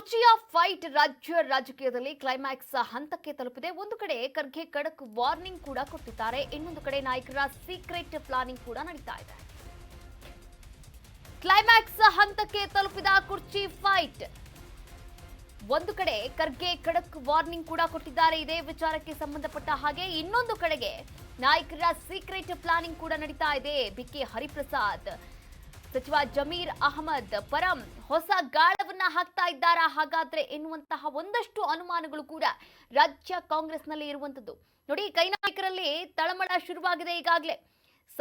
ಕುರ್ಚಿಯ ಫೈಟ್ ರಾಜ್ಯ ರಾಜಕೀಯದಲ್ಲಿ ಕ್ಲೈಮ್ಯಾಕ್ಸ್ ಹಂತಕ್ಕೆ ತಲುಪಿದೆ. ಒಂದು ಕಡೆ ಖರ್ಗೆ ಖಡಕ್ ವಾರ್ನಿಂಗ್ ಕೂಡ ಕೊಟ್ಟಿದ್ದಾರೆ, ಇನ್ನೊಂದು ಕಡೆ ನಾಯಕರ ಸೀಕ್ರೆಟ್ ಪ್ಲಾನಿಂಗ್ ಕೂಡ ನಡೀತಾ ಇದೆ. ಕ್ಲೈಮ್ಯಾಕ್ಸ್ ಹಂತಕ್ಕೆ ತಲುಪಿದ ಕುರ್ಚಿ ಫೈಟ್. ಒಂದು ಕಡೆ ಖರ್ಗೆ ಖಡಕ್ ವಾರ್ನಿಂಗ್ ಕೂಡ ಕೊಟ್ಟಿದ್ದಾರೆ ಇದೇ ವಿಚಾರಕ್ಕೆ ಸಂಬಂಧಪಟ್ಟ ಹಾಗೆ. ಇನ್ನೊಂದು ಕಡೆಗೆ ನಾಯಕರ ಸೀಕ್ರೆಟ್ ಪ್ಲಾನಿಂಗ್ ಕೂಡ ನಡೀತಾ ಇದೆ. ಬಿಕೆ ಹರಿಪ್ರಸಾದ್, ಸಚಿವ ಜಮೀರ್ ಅಹಮದ್ ಪರಂ ಹೊಸ ಗಾಳವನ್ನ ಹಾಕ್ತಾ ಇದ್ದಾರಾ ಹಾಗಾದ್ರೆ ಎನ್ನುವಂತಹ ಒಂದಷ್ಟು ಅನುಮಾನಗಳು ಕೂಡ ರಾಜ್ಯ ಕಾಂಗ್ರೆಸ್ನಲ್ಲಿ ಇರುವಂತದ್ದು. ನೋಡಿ, ಕೈ ನಾಯಕರಲ್ಲಿ ತಳಮಳ ಶುರುವಾಗಿದೆ. ಈಗಾಗಲೇ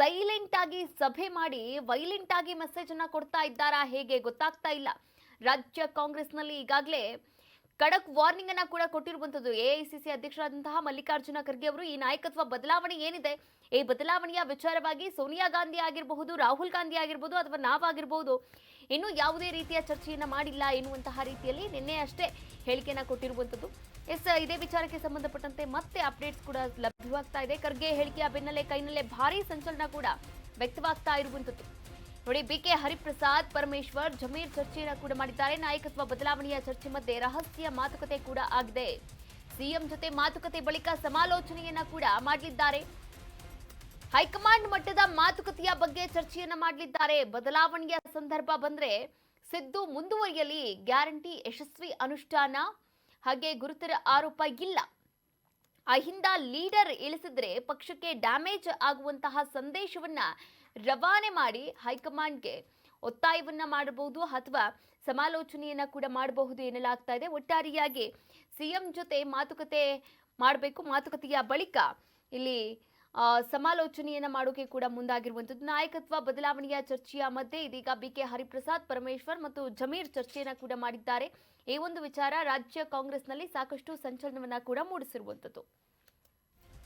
ಸೈಲೆಂಟ್ ಆಗಿ ಸಭೆ ಮಾಡಿ ವೈಲೆಂಟ್ ಆಗಿ ಮೆಸೇಜ್ ಅನ್ನ ಕೊಡ್ತಾ ಇದ್ದಾರಾ ಹೇಗೆ ಗೊತ್ತಾಗ್ತಾ ಇಲ್ಲ. ರಾಜ್ಯ ಕಾಂಗ್ರೆಸ್ನಲ್ಲಿ ಈಗಾಗಲೇ ಖಡಕ್ ವಾರ್ನಿಂಗ್ ಅನ್ನ ಕೂಡ ಕೊಟ್ಟಿರುವಂತದ್ದು. ಎಐಸಿಸಿ ಅಧ್ಯಕ್ಷರಾದಂತಹ ಮಲ್ಲಿಕಾರ್ಜುನ ಖರ್ಗೆ ಅವರು ಈ ನಾಯಕತ್ವ ಬದಲಾವಣೆ ಏನಿದೆ, ಈ ಬದಲಾವಣೆಯ ವಿಚಾರವಾಗಿ ಸೋನಿಯಾ ಗಾಂಧಿ ಆಗಿರಬಹುದು, ರಾಹುಲ್ ಗಾಂಧಿ ಆಗಿರಬಹುದು, ಅಥವಾ ನಾವಾಗಿರಬಹುದು, ಇನ್ನೂ ಯಾವುದೇ ರೀತಿಯ ಚರ್ಚೆಯನ್ನ ಮಾಡಿಲ್ಲ ಎನ್ನುವಂತಹ ರೀತಿಯಲ್ಲಿ ನಿನ್ನೆ ಅಷ್ಟೇ ಹೇಳಿಕೆಯನ್ನ ಕೊಟ್ಟಿರುವಂತದ್ದು. ಇದೇ ವಿಚಾರಕ್ಕೆ ಸಂಬಂಧಪಟ್ಟಂತೆ ಮತ್ತೆ ಅಪ್ಡೇಟ್ಸ್ ಕೂಡ ಲಭ್ಯವಾಗ್ತಾ ಇದೆ. ಖರ್ಗೆ ಹೇಳಿಕೆಯ ಬೆನ್ನಲ್ಲೇ ಕೈನಲ್ಲೇ ಭಾರಿ ಸಂಚಲನ ಕೂಡ ವ್ಯಕ್ತವಾಗ್ತಾ ಇರುವಂತದ್ದು. ನೋಡಿ, ಬಿಕೆ ಹರಿಪ್ರಸಾದ್, ಪರಮೇಶ್ವರ್, ಜಮೀರ್ ಚರ್ಚೆಯನ್ನು ಕೂಡ ಮಾಡಿದ್ದಾರೆ. ನಾಯಕತ್ವ ಬದಲಾವಣೆಯ ಚರ್ಚೆ ಮಧ್ಯೆ ರಹಸ್ಯ ಮಾತುಕತೆ ಕೂಡ ಆಗಿದೆ. ಸಿಎಂ ಜೊತೆ ಮಾತುಕತೆ ಬಳಿಕ ಸಮಾಲೋಚನೆಯನ್ನ ಕೂಡ ಮಾಡಲಿದ್ದಾರೆ. ಹೈಕಮಾಂಡ್ ಮಟ್ಟದ ಮಾತುಕತೆಯ ಬಗ್ಗೆ ಚರ್ಚೆಯನ್ನ ಮಾಡಲಿದ್ದಾರೆ. ಬದಲಾವಣೆಯ ಸಂದರ್ಭ ಬಂದ್ರೆ ಸಿದ್ದು ಮುಂದುವರಿಯಲಿ, ಗ್ಯಾರಂಟಿ ಯಶಸ್ವಿ ಅನುಷ್ಠಾನ, ಹಾಗೆ ಗುರುತರ ಆರೋಪ ಇಲ್ಲ. ಅಹಿಂದ ಲೀಡರ್ ಇಳಿಸಿದ್ರೆ ಪಕ್ಷಕ್ಕೆ ಡ್ಯಾಮೇಜ್ ಆಗುವಂತಹ ಸಂದೇಶವನ್ನ ರವಾನೆ ಮಾಡಿ ಹೈಕಮಾಂಡ್ಗೆ ಒತ್ತಾಯವನ್ನ ಮಾಡಬಹುದು ಅಥವಾ ಸಮಾಲೋಚನೆಯನ್ನ ಕೂಡ ಮಾಡಬಹುದು ಎನ್ನಲಾಗ್ತಾ ಇದೆ. ಒಟ್ಟಾರೆಯಾಗಿ ಸಿಎಂ ಜೊತೆ ಮಾತುಕತೆ ಮಾಡಬೇಕು. ಮಾತುಕತೆಯ ಬಳಿಕ ಇಲ್ಲಿ ಸಮಾಲೋಚನೆಯನ್ನ ಮಾಡೋಕೆ ಕೂಡ ಮುಂದಾಗಿರುವಂತದ್ದು. ನಾಯಕತ್ವ ಬದಲಾವಣೆಯ ಚರ್ಚೆಯ ಮಧ್ಯೆ ಇದೀಗ ಬಿಕೆ ಹರಿಪ್ರಸಾದ್, ಪರಮೇಶ್ವರ್ ಮತ್ತು ಜಮೀರ್ ಚರ್ಚೆಯನ್ನ ಕೂಡ ಮಾಡಿದ್ದಾರೆ. ಈ ಒಂದು ವಿಚಾರ ರಾಜ್ಯ ಕಾಂಗ್ರೆಸ್ನಲ್ಲಿ ಸಾಕಷ್ಟು ಸಂಚಲನವನ್ನ ಕೂಡ ಮೂಡಿಸಿರುವಂತದ್ದು.